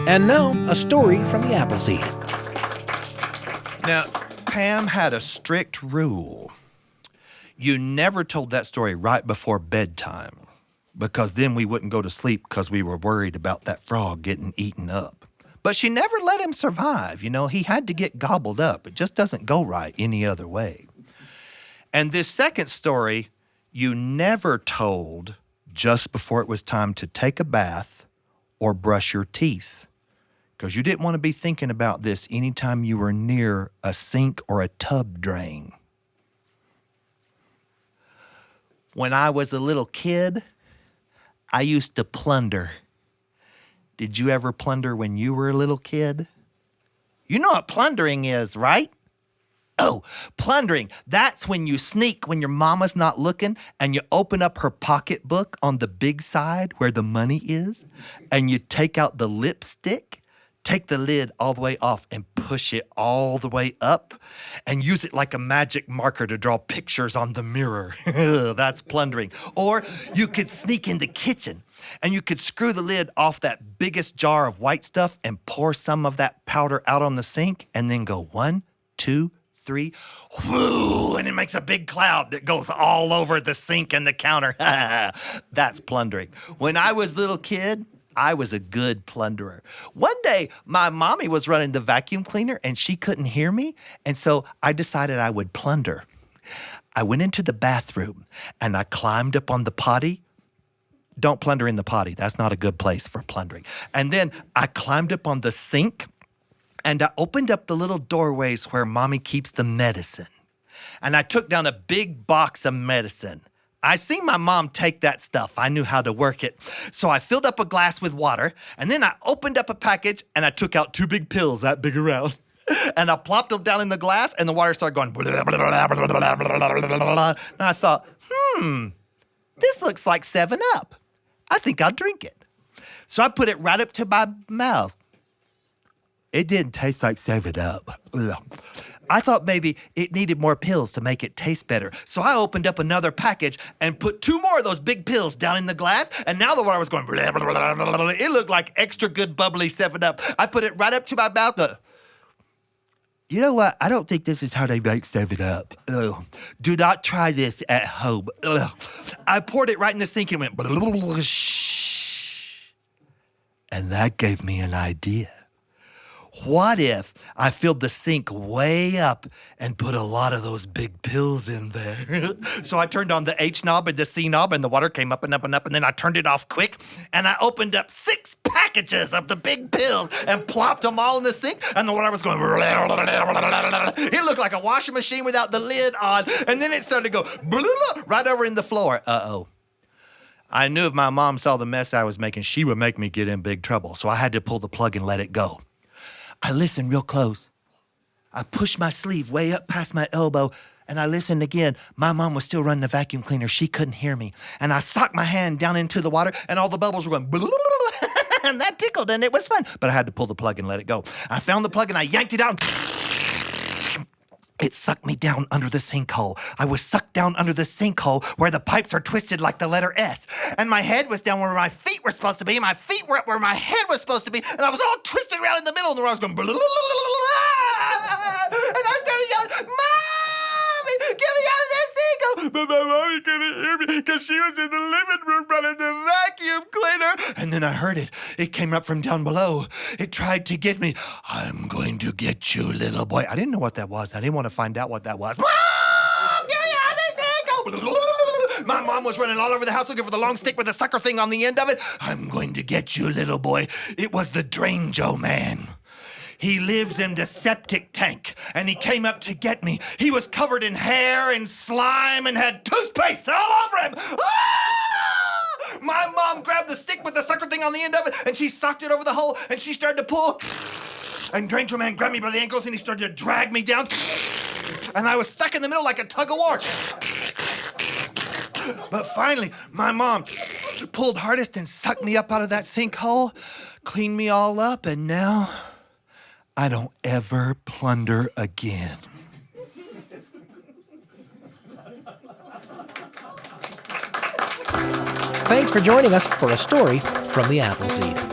And now, a story from the Appleseed. Now, Pam had a strict rule. You never told that story right before bedtime, because then we wouldn't go to sleep because we were worried about that frog getting eaten up. But she never let him survive. You know, he had to get gobbled up. It just doesn't go right any other way. And this second story, you never told just before it was time to take a bath or brush your teeth, because you didn't want to be thinking about this anytime you were near a sink or a tub drain. When I was a little kid, I used to plunder. Did you ever plunder when you were a little kid? You know what plundering is, right? Oh, plundering. That's when you sneak when your mama's not looking and you open up her pocketbook on the big side where the money is, and you take out the lipstick, take the lid all the way off and push it all the way up and use it like a magic marker to draw pictures on the mirror. That's plundering. Or you could sneak in the kitchen and you could screw the lid off that biggest jar of white stuff and pour some of that powder out on the sink and then go 1, 2, 3, whoo, and it makes a big cloud that goes all over the sink and the counter. That's plundering. When I was a little kid, I was a good plunderer. One day, my mommy was running the vacuum cleaner and she couldn't hear me, and so I decided I would plunder. I went into the bathroom and I climbed up on the potty. Don't plunder in the potty. That's not a good place for plundering. And then I climbed up on the sink and I opened up the little doorways where mommy keeps the medicine. And I took down a big box of medicine. I seen my mom take that stuff. I knew how to work it. So I filled up a glass with water, and then I opened up a package, and I took out 2 big pills that big around. And I plopped them down in the glass, and the water started going. And I thought, this looks like 7-Up. I think I'll drink it. So I put it right up to my mouth. It didn't taste like 7-Up. I thought maybe it needed more pills to make it taste better. So I opened up another package and put 2 more of those big pills down in the glass, and now the water was going. It looked like extra good bubbly 7-Up. I put it right up to my mouth. You know what? I don't think this is how they make 7-Up. Do not try this at home. I poured it right in the sink and went. And that gave me an idea. What if I filled the sink way up and put a lot of those big pills in there? So I turned on the H knob and the C knob, and the water came up and up and up, and then I turned it off quick, and I opened up 6 packages of the big pills and plopped them all in the sink, and the water was going. It looked like a washing machine without the lid on, and then it started to go right over in the floor. Uh-oh. I knew if my mom saw the mess I was making, she would make me get in big trouble, so I had to pull the plug and let it go. I listened real close. I pushed my sleeve way up past my elbow, and I listened again. My mom was still running the vacuum cleaner. She couldn't hear me. And I socked my hand down into the water, and all the bubbles were going, and that tickled, and it was fun. But I had to pull the plug and let it go. I found the plug, and I yanked it out. It sucked me down under the sinkhole. I was sucked down under the sinkhole where the pipes are twisted like the letter S. And my head was down where my feet were supposed to be. My feet were up where my head was supposed to be. And I was all twisted around in the middle. And I was going, and I started yelling, Mommy, get me out of this sinkhole. But my mommy couldn't hear me because she was in the living room running the vacuum cleaner. And then I heard it. It came up from down below. It tried to get me. I'm going to get you, little boy. I didn't know what that was. I didn't want to find out what that was. Mom, get me out of this sinkhole. My mom was running all over the house looking for the long stick with the sucker thing on the end of it. I'm going to get you, little boy. It was the Drainjo Man. He lives in the septic tank, and he came up to get me. He was covered in hair and slime and had toothpaste all over him. Ah! My mom grabbed the stick with the sucker thing on the end of it, and she socked it over the hole, and she started to pull. And Drainjo Man grabbed me by the ankles, and he started to drag me down. And I was stuck in the middle like a tug-of-war. But finally, my mom pulled hardest and sucked me up out of that sinkhole, cleaned me all up, and now I don't ever plunder again. Thanks for joining us for a story from the Appleseed.